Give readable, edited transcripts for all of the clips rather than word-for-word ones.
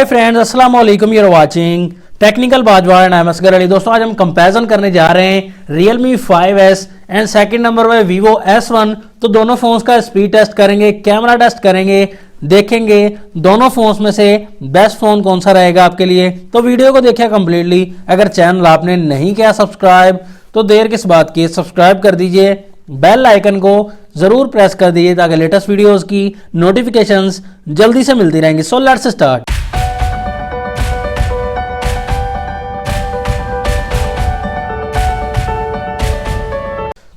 हाय friends, अस्सलाम वालेकुम। You are watching technical बाजवाड़ and I am Asgar Ali. दोस्तों, आज हम कंपैरिजन करने जा रहे हैं Realme 5S and second number पे Vivo S1। तो दोनों फोन्स का स्पीड टेस्ट करेंगे, कैमरा टेस्ट करेंगे, देखेंगे दोनों फोन्स में से बेस्ट फोन कौन सा रहेगा आपके लिए। तो वीडियो को देखिए कंप्लीटली। अगर चैनल आपने नहीं किया सब्सक्राइब तो देर किस बात की, सब्सक्राइब कर दीजिए, बेल आइकन को जरूर प्रेस कर दीजिए ताकि लेटेस्ट वीडियोस की नोटिफिकेशंस जल्दी से मिलती रहेंगी। So let's start.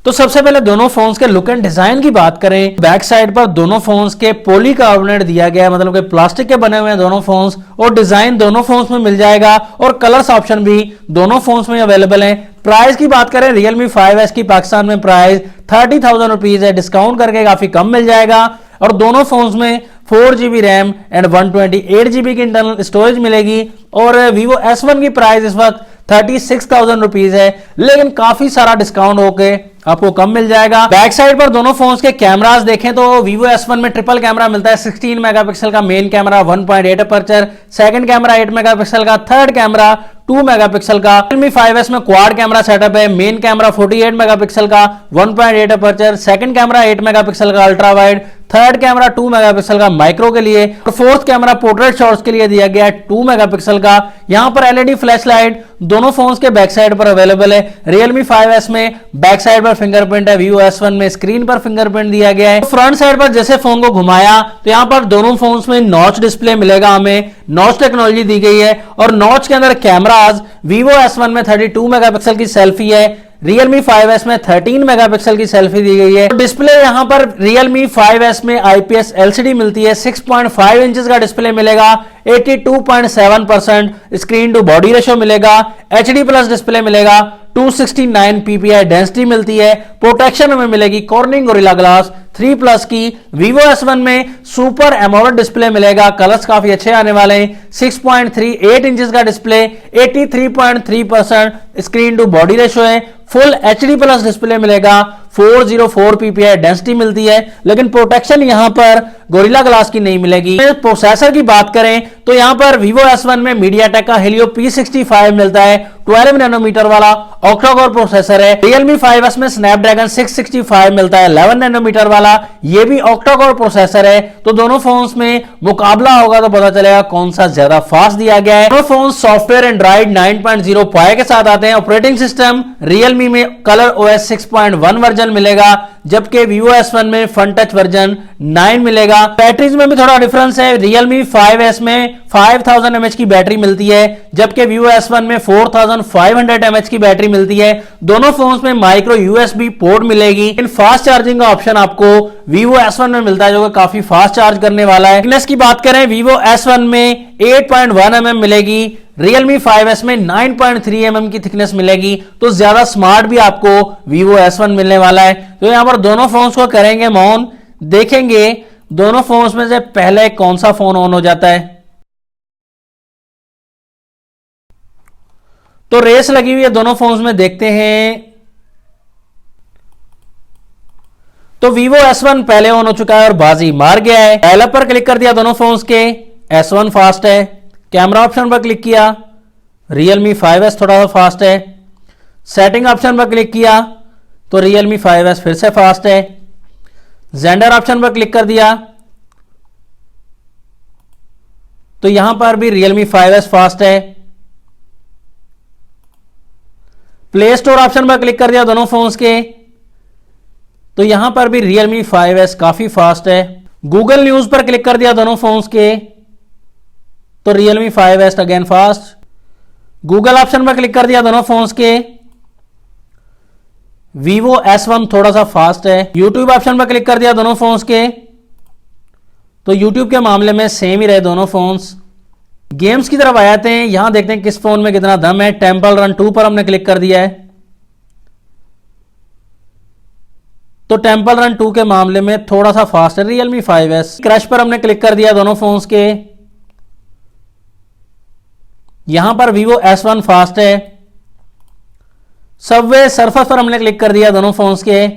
तो सबसे पहले दोनों फोन्स के लुक एंड डिजाइन की बात करें। बैक साइड पर दोनों फोन्स के पॉलीकार्बोनेट दिया गया है, मतलब कि प्लास्टिक के बने हुए हैं दोनों फोन्स, और डिजाइन दोनों फोन्स में मिल जाएगा और कलर्स ऑप्शन भी दोनों फोन्स में अवेलेबल है। प्राइस की बात करें, Realme 5S की पाकिस्तान में प्राइस 30,000 रुपीज है, डिस्काउंट करके काफी कम मिल जाएगा। और दोनों फोन्स में 4GB रैम एंड 128GB की इंटरनल स्टोरेज मिलेगी। और Vivo S1 की प्राइस इस वक्त 36,000 रुपीज है, लेकिन काफी सारा डिस्काउंट होके आपको कम मिल जाएगा। बैक साइड पर दोनों फोन्स के कैमरास देखें तो Vivo S1 में ट्रिपल कैमरा मिलता है। 16 मेगापिक्सल का main camera, 1.8 aperture, second camera 8 megapixel का, थर्ड कैमरा 2 मेगापिक्सल का। Realme 5S में क्वाड कैमरा सेटअप है। मेन कैमरा 48 मेगापिक्सल का, 1.8 अपर्चर, सेकंड कैमरा 8 मेगापिक्सल का ultra wide, third camera 2 megapixel का माइक्रो के लिए, और फोर्थ कैमरा पोर्ट्रेट शॉट्स के लिए दिया गया है 2 मेगापिक्सल का। यहां पर एलईडी फ्लैश लाइट दोनों फोन्स के बैक साइड पर अवेलेबल है। Realme 5S में बैक साइड पर फिंगरप्रिंट है, Vivo S1 में स्क्रीन पर फिंगरप्रिंट दिया गया है। फ्रंट साइड पर जैसे फोन को घुमाया तो यहां पर दोनों फोन्स में नॉच डिस्प्ले मिलेगा, हमें नॉच टेक्नोलॉजी दी गई है। और नॉच के अंदर कैमराज Vivo S1 में 32 मेगापिक्सल की सेल्फी है, Realme 5S में 13 मेगापिक्सल की सेल्फी दी गई है। डिस्प्ले यहां पर Realme 5S में IPS LCD मिलती है, 6.5 इंचेस का डिस्प्ले मिलेगा, 82.7% स्क्रीन टू बॉडी रेशो मिलेगा, HD प्लस डिस्प्ले मिलेगा, 269 ppi डेंसिटी मिलती है। प्रोटेक्शन हमें मिलेगी कॉर्निंग गोरिल्ला ग्लास 3 प्लस की। Vivo S1 में सुपर एमोलेड डिस्प्ले मिलेगा, कलर्स काफी अच्छे आने वाले हैं। 6.38 इंचेस का display, 83.3% screen to body ratio है। फुल HD प्लस डिस्प्ले मिलेगा, 404 ppi डेंसिटी मिलती है, लेकिन प्रोटेक्शन यहां पर गोरिल्ला ग्लास की नहीं मिलेगी। प्रोसेसर की बात करें तो यहां पर Vivo S1 में MediaTek का Helio P65 मिलता है, 12 नैनोमीटर वाला ऑक्टा कोर प्रोसेसर है। Realme 5S में Snapdragon 665 मिलता है, 11 नैनोमीटर वाला, ये भी ऑक्टा कोर प्रोसेसर है। तो दोनों फोन्स में मुकाबला होगा तो पता चलेगा कौन सा ज्यादा फास्ट दिया गया है। दोनों फोन सॉफ्टवेयर एंड्रॉइड 9.0 पाई के साथ आते हैं। ऑपरेटिंग सिस्टम Realme में कलर OS 6.1 वर्जन मिलेगा, जबकि Vivo S1 में फन टच वर्जन 9 मिलेगा। बैटरीज में भी थोड़ा डिफरेंस है। Realme 5S में 5000 mAh की बैटरी मिलती है, जबकि Vivo S1 में 4500 mAh की बैटरी मिलती है। दोनों फोन्स में माइक्रो USB पोर्ट मिलेगी। इन फास्ट चार्जिंग का ऑप्शन आपको Vivo S1 में मिलता है, जो कि काफी फास्ट चार्ज करने वाला है। थिकनेस की बात करें, Vivo S1 में 8.1 mm मिलेगी, Realme 5S में 9.3 mm की थिकनेस मिलेगी। तो ज्यादा स्मार्ट भी आपको Vivo S1 मिलने वाला है। तो यहां पर दोनों फोन्स को करेंगे ऑन, देखेंगे दोनों फोन्स में से पहले कौन सा फोन ऑन हो जाता है। तो रेस लगी हुई है दोनों फोन्स में, देखते हैं। तो Vivo S1 पहले ऑन हो चुका है और बाजी मार गया है। डेवलप पर क्लिक कर दिया दोनों फोन्स के, S1 फास्ट है। कैमरा ऑप्शन पर क्लिक किया, Realme 5S थोड़ा सा फास्ट है। सेटिंग ऑप्शन पर क्लिक किया तो Realme 5S फिर से फास्ट है। जेंडर ऑप्शन पर क्लिक कर दिया तो यहां पर भी Realme 5S फास्ट है। प्ले स्टोर ऑप्शन पर क्लिक कर दिया दोनों फोन्स के, तो यहां पर भी Realme 5S काफी फास्ट है। गूगल न्यूज पर क्लिक कर दिया दोनों फोन्स के, तो Realme 5S again fast. Google option पर क्लिक कर दिया दोनों फोन्स के, Vivo S1 थोड़ा सा फास्ट है। YouTube ऑप्शन पर क्लिक कर दिया दोनों फोन्स के, तो YouTube के मामले में सेम ही रहे दोनों फोन्स। गेम्स की तरफ आ जाते हैं, यहां देखते हैं किस फोन में कितना दम है। टेंपल रन 2 पर हमने क्लिक कर दिया है, तो टेंपल रन 2 के मामले में थोड़ा सा फास्ट है Realme 5S। क्रश पर हमने क्लिक कर दिया दोनों फोन्स के, यहां पर Vivo S1 फास्ट है। सबवे सर्फस पर हमने क्लिक कर दिया दोनों फोन्स के,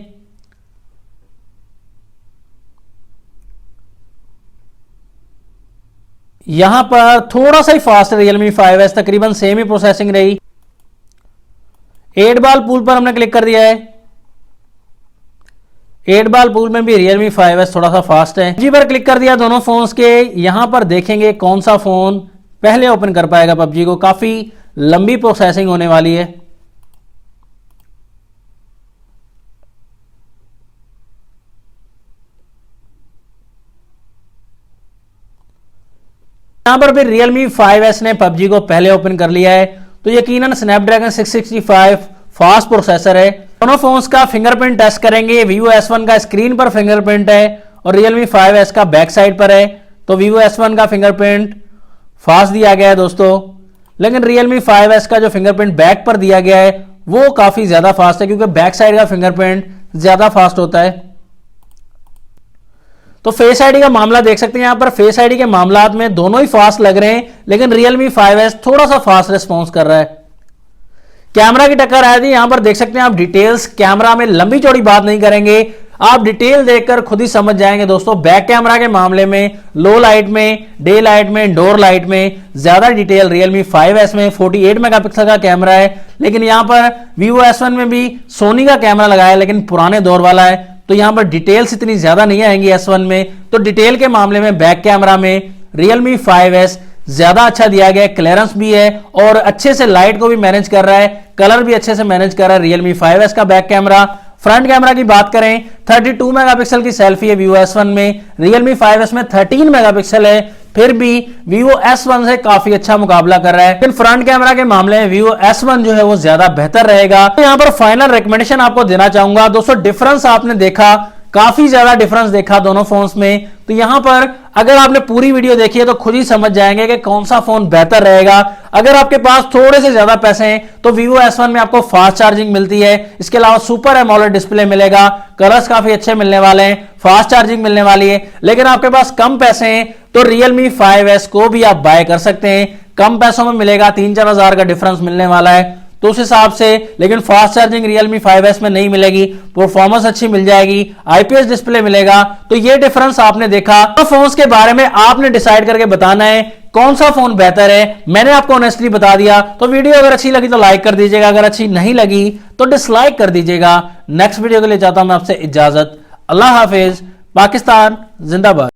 यहां पर थोड़ा सा ही फास्ट Realme 5S, तकरीबन सेम ही प्रोसेसिंग रही। 8 बॉल पूल पर हमने क्लिक कर दिया है। 8 बॉल पूल में भी Realme 5S थोड़ा सा फास्ट है। PUBG पर क्लिक कर दिया दोनों फोन्स के। यहां पर देखेंगे कौन सा फोन पहले ओपन कर पाएगा PUBG को। काफी लंबी प्रोसेसिंग होने वाली है। यहां पर भी Realme 5S ने PUBG को पहले ओपन कर लिया है। तो यकीनन स्नैपड्रैगन 665 फास्ट प्रोसेसर है। दोनों फोन्स का फिंगरप्रिंट टेस्ट करेंगे। Vivo S1 का स्क्रीन पर फिंगरप्रिंट है और Realme 5S का बैक साइड पर है। तो Vivo S1 का फिंगरप्रिंट फास्ट दिया गया है दोस्तों, लेकिन Realme 5S का जो फिंगरप्रिंट बैक पर दिया गया है वो काफी ज्यादा फास्ट है, क्योंकि बैक साइड का फिंगरप्रिंट ज्यादा फास्ट होता है। तो फेस आईडी का मामला देख सकते हैं। यहां पर फेस आईडी के मामलात में दोनों ही फास्ट लग रहे हैं, लेकिन Realme 5S थोड़ा सा फास्ट रिस्पॉन्स कर रहा है। कैमरा की टक्कर आई थी। यहां पर देख सकते हैं आप डिटेल्स। कैमरा में लंबी चौड़ी बात नहीं करेंगे, आप डिटेल देखकर खुद ही समझ जाएंगे दोस्तों। बैक कैमरा के मामले में लो लाइट में, डे लाइट में, इंडोर लाइट में ज्यादा डिटेल Realme 5S में 48 मेगापिक्सल का कैमरा है। लेकिन यहां पर Vivo S1 में भी सोनी का कैमरा लगाया है, लेकिन पुराने दौर वाला है, तो यहां पर डिटेल्स इतनी ज्यादा नहीं आएंगी S1 में। तो डिटेल के मामले में बैक कैमरा में Realme 5S ज्यादा अच्छा दिया गया है। क्लियरेंस भी है और अच्छे से लाइट को भी मैनेज कर रहा है, कलर भी अच्छे से मैनेज कर रहा है Realme 5S का बैक कैमरा। फ्रंट कैमरा की बात करें, 32 मेगापिक्सल की सेल्फी है Vivo S1 में, Realme 5S में 13 मेगापिक्सल है, फिर भी Vivo S1 से काफी अच्छा मुकाबला कर रहा है। लेकिन फ्रंट कैमरा के मामले में Vivo S1 जो है वो ज्यादा बेहतर रहेगा। तो यहां पर फाइनल रिकमेंडेशन आपको देना चाहूंगा दोस्तों। डिफरेंस आपने देखा, काफी ज्यादा डिफरेंस देखा दोनों फोन्स में। तो यहां पर अगर आपने पूरी वीडियो देखी है तो खुद ही समझ जाएंगे कि कौन सा फोन बेहतर रहेगा। अगर आपके पास थोड़े से ज्यादा पैसे हैं तो Vivo S1 में आपको फास्ट चार्जिंग मिलती है, इसके अलावा सुपर एमोलेड डिस्प्ले मिलेगा, कलर्स काफी अच्छे मिलने वाले हैं, फास्ट चार्जिंग मिलने वाली है। लेकिन आपके पास कम पैसे हैं तो Realme 5S को भी आप बाय कर सकते हैं। कम पैसों में मिलेगा, 3-4 हजार का डिफरेंस मिलने वाला है तो उस हिसाब से। लेकिन फास्ट चार्जिंग Realme 5S में नहीं मिलेगी, परफॉर्मेंस अच्छी मिल जाएगी, IPS डिस्प्ले मिलेगा। तो ये डिफरेंस आपने देखा। तो फोन्स के बारे में आपने डिसाइड करके बताना है कौन सा फोन बेहतर है। मैंने आपको ऑनेस्टली बता दिया। तो वीडियो अगर अच्छी लगी तो लाइक कर दीजिएगा, अगर अच्छी नहीं लगी तो डिसलाइक कर दीजिएगा। नेक्स्ट वीडियो के लिए चाहता हूं मैं आपसे इजाजत। अल्लाह हाफिज। पाकिस्तान जिंदाबाद।